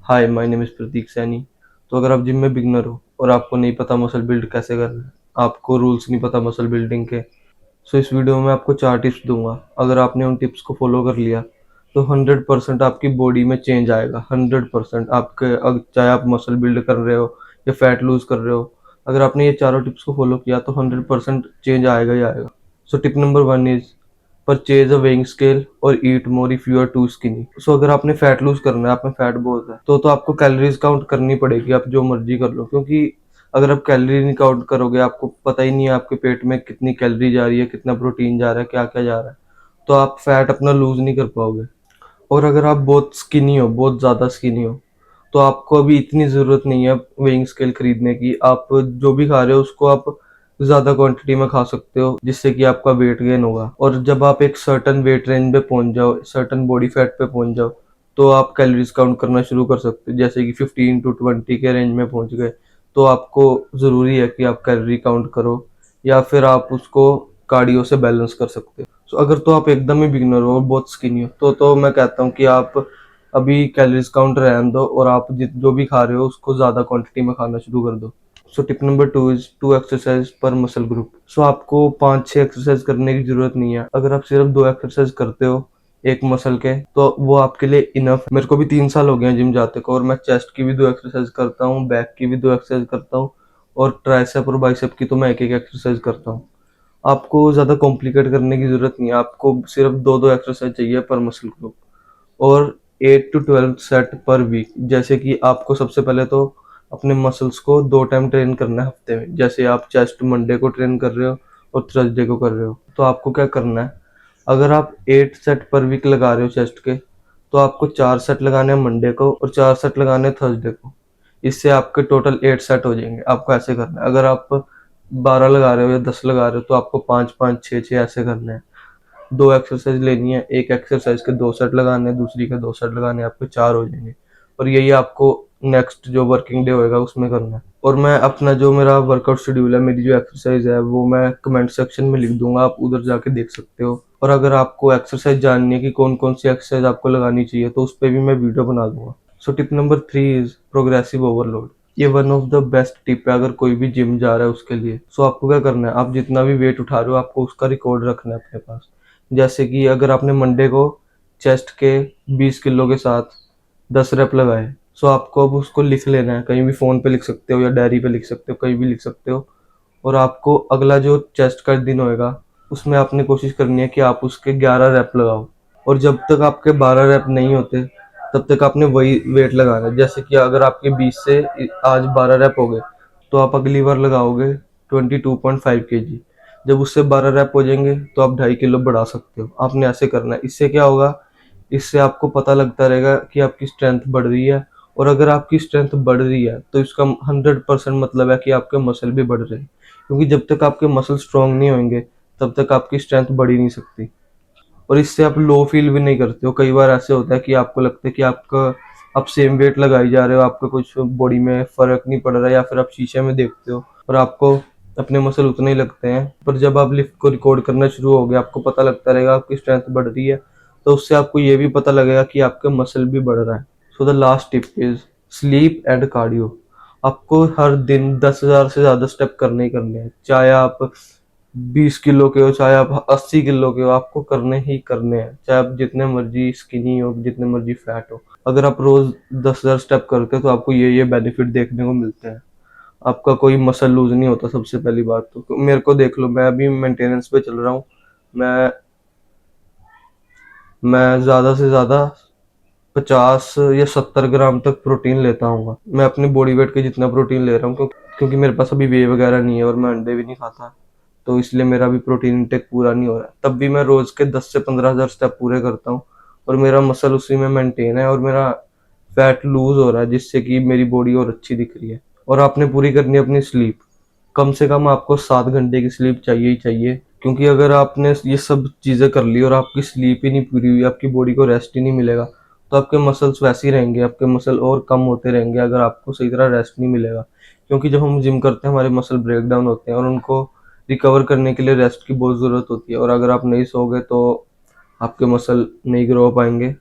Hi, my name is प्रतीक सैनी। तो अगर आप जिम में बिगिनर हो और आपको नहीं पता मसल बिल्ड कैसे करना है, आपको रूल्स नहीं पता मसल बिल्डिंग के, सो इस वीडियो में आपको 4 टिप्स दूँगा। अगर आपने उन टिप्स को फॉलो कर लिया, तो 100% आपकी बॉडी में चेंज आएगा। 100% आपके चाहे आप मसल बिल्ड कर रहे हो या फैट लूज़ कर रहे हो, अगर आपने ये चारों टिप्स को फॉलो किया तो 100% चेंज आएगा ही आएगा। So tip number 1 is purchase a weighing scale और eat more if you are too skinny. So अगर आपने फैट लूज करना है, आप में फैट बहुत है, तो आपको कैलोरीज काउंट करनी पड़ेगी। आप जो मर्जी कर लो, क्योंकि अगर आप कैलोरी नहीं काउंट करोगे, आपको पता ही नहीं है आपके पेट में कितनी कैलोरी जा रही है, कितना प्रोटीन जा रहा है, क्या क्या जा रहा है, तो आप फैट अपना लूज नहीं कर पाओगे। और अगर आप बहुत स्किनी हो, बहुत ज़्यादा स्किनी हो, तो आपको अभी इतनी ज़रूरत नहीं है वेइंग स्केल खरीदने की। आप जो भी खा रहे हो उसको आप ज़्यादा क्वांटिटी में खा सकते हो, जिससे कि आपका वेट गेन होगा। और जब आप एक सर्टन वेट रेंज पे पहुंच जाओ, सर्टन बॉडी फैट पे पहुंच जाओ, तो आप कैलोरीज काउंट करना शुरू कर सकते हो। जैसे कि 15 टू 20 के रेंज में पहुंच गए, तो आपको ज़रूरी है कि आप कैलोरी काउंट करो, या फिर आप उसको कार्डियो से बैलेंस कर सकते हो। सो अगर तो आप एकदम ही बिगिनर हो और बहुत स्किनी हो, तो मैं कहता हूँ कि आप अभी कैलोरीज काउंट रहने दो, और आप जो भी खा रहे हो उसको ज़्यादा क्वांटिटी में खाना शुरू कर दो। सो टिप नंबर 2 इज़ 2 एक्सरसाइज पर मसल ग्रुप। सो आपको 5-6 एक्सरसाइज करने की ज़रूरत नहीं है। अगर आप सिर्फ 2 एक्सरसाइज करते हो एक मसल के, तो वो आपके लिए इनफ है। मेरे को भी 3 साल हो गए हैं जिम जाते को, और मैं चेस्ट की भी 2 एक्सरसाइज करता हूँ, बैक की भी 2 एक्सरसाइज करता हूँ, और ट्राइसेप और बाइसेप की तो मैं एक-एक एक्सरसाइज करता हूँ। आपको ज़्यादा कॉम्प्लिकेट करने की ज़रूरत नहीं है, आपको सिर्फ 2-2 एक्सरसाइज चाहिए पर मसल ग्रुप, और 8 टू 12 सेट पर वीक। जैसे कि आपको सबसे पहले तो अपने मसल्स को 2 टाइम ट्रेन करना है हफ्ते में। जैसे आप चेस्ट मंडे को ट्रेन कर रहे हो और थर्सडे को कर रहे हो, तो आपको क्या करना है, अगर आप 8 सेट पर वीक लगा रहे हो चेस्ट के, तो आपको 4 सेट लगाने हैं मंडे को और 4 सेट लगाने हैं थर्सडे को। इससे आपके टोटल 8 सेट हो जाएंगे। आपको ऐसे करना है, अगर आप 12 लगा रहे हो या 10 लगा रहे हो, तो आपको 5-5, 6-6 ऐसे करने हैं। 2 एक्सरसाइज लेनी है, एक एक्सरसाइज के 2 सेट लगाने हैं, दूसरी के 2 सेट लगाने हैं, आपके 4 हो जाएंगे। और यही आपको नेक्स्ट जो वर्किंग डे होएगा उसमें करना है। और मैं अपना जो मेरा वर्कआउट शेड्यूल है, मेरी जो एक्सरसाइज है, वो मैं कमेंट सेक्शन में लिख दूंगा, आप उधर जाके देख सकते हो। और अगर आपको एक्सरसाइज जाननी है कि कौन कौन सी एक्सरसाइज आपको लगानी चाहिए, तो उस पर भी मैं वीडियो बना दूंगा। So tip number 3 is progressive overload. ये one of the best tip है अगर कोई भी जिम जा रहा है उसके लिए। सो आपको क्या करना है, आप जितना भी वेट उठा रहे हो, आपको उसका रिकॉर्ड रखना है अपने पास। जैसे कि अगर आपने मंडे को चेस्ट के 20 किलो के साथ 10 रेप लगाए, सो आपको अब उसको लिख लेना है। कहीं भी फ़ोन पे लिख सकते हो या डायरी पे लिख सकते हो, कहीं भी लिख सकते हो। और आपको अगला जो चेस्ट का दिन होएगा, उसमें आपने कोशिश करनी है कि आप उसके 11 रैप लगाओ। और जब तक आपके 12 रैप नहीं होते, तब तक आपने वही वेट लगाना है। जैसे कि अगर आपके 20 से आज 12 रैप हो गए, तो आप अगली बार लगाओगे 22.5 केजी। जब उससे 12 रैप हो जाएंगे, तो आप 2.5 किलो बढ़ा सकते हो। आपने ऐसे करना है। इससे क्या होगा, इससे आपको पता लगता रहेगा कि आपकी स्ट्रेंथ बढ़ रही है। और अगर आपकी स्ट्रेंथ बढ़ रही है, तो इसका 100% मतलब है कि आपके मसल भी बढ़ रहे हैं। क्योंकि जब तक आपके मसल स्ट्रांग नहीं होंगे, तब तक आपकी स्ट्रेंथ बढ़ ही नहीं सकती। और इससे आप लो फील भी नहीं करते हो। कई बार ऐसे होता है कि आपको लगता है कि आप सेम वेट लगाई जा रहे हो, आपका कुछ बॉडी में फर्क नहीं पड़ रहा है, या फिर आप शीशे में देखते हो और आपको अपने मसल उतने ही लगते हैं। पर जब आप लिफ्ट को रिकॉर्ड करना शुरू हो गए, आपको पता लगता रहेगा आपकी स्ट्रेंथ बढ़ रही है, तो उससे आपको ये भी पता लगेगा कि आपका मसल भी बढ़ रहा है। So the last tip is sleep and cardio. आपको हर दिन 10,000 से ज्यादा स्टेप करने ही करने हैं। चाहे आप 20 किलो के हो, चाहे आप 80 किलो के हो, आपको करने ही करने हैं। चाहे आप जितने मर्जी स्किनी हो, जितने मर्जी फैट हो। अगर आप रोज 10,000 स्टेप करते हो, तो आपको ये बेनिफिट देखने को मिलते हैं। आपका कोई मसल लूज नहीं होता। सबसे पहली बात तो मेरे को देख लो, मैं अभी मेंटेनेंस पे चल रहा हूँ। मैं मैं ज्यादा से ज्यादा 50 या 70 ग्राम तक प्रोटीन लेता हूँ। मैं अपनी बॉडी वेट के जितना प्रोटीन ले रहा हूँ, क्योंकि मेरे पास अभी वे वगैरह नहीं है और मैं अंडे भी नहीं खाता, तो इसलिए मेरा भी प्रोटीन इंटेक पूरा नहीं हो रहा है। तब भी मैं रोज के 10 से 15,000 स्टेप पूरे करता हूँ, और मेरा मसल उसी में मेंटेन है, और मेरा फैट लूज हो रहा है, जिससे कि मेरी बॉडी और अच्छी दिख रही है। और आपने पूरी करनी है अपनी स्लीप। कम से कम आपको 7 घंटे की स्लीप चाहिए ही चाहिए। क्योंकि अगर आपने ये सब चीज़ें कर ली और आपकी स्लीप ही नहीं पूरी हुई, आपकी बॉडी को रेस्ट ही नहीं मिलेगा, तो आपके मसल्स वैसे ही रहेंगे, आपके मसल और कम होते रहेंगे अगर आपको सही तरह रेस्ट नहीं मिलेगा। क्योंकि जब हम जिम करते हैं, हमारे मसल ब्रेक डाउन होते हैं, और उनको रिकवर करने के लिए रेस्ट की बहुत ज़रूरत होती है। और अगर आप नहीं सोओगे, तो आपके मसल नहीं ग्रो हो पाएंगे।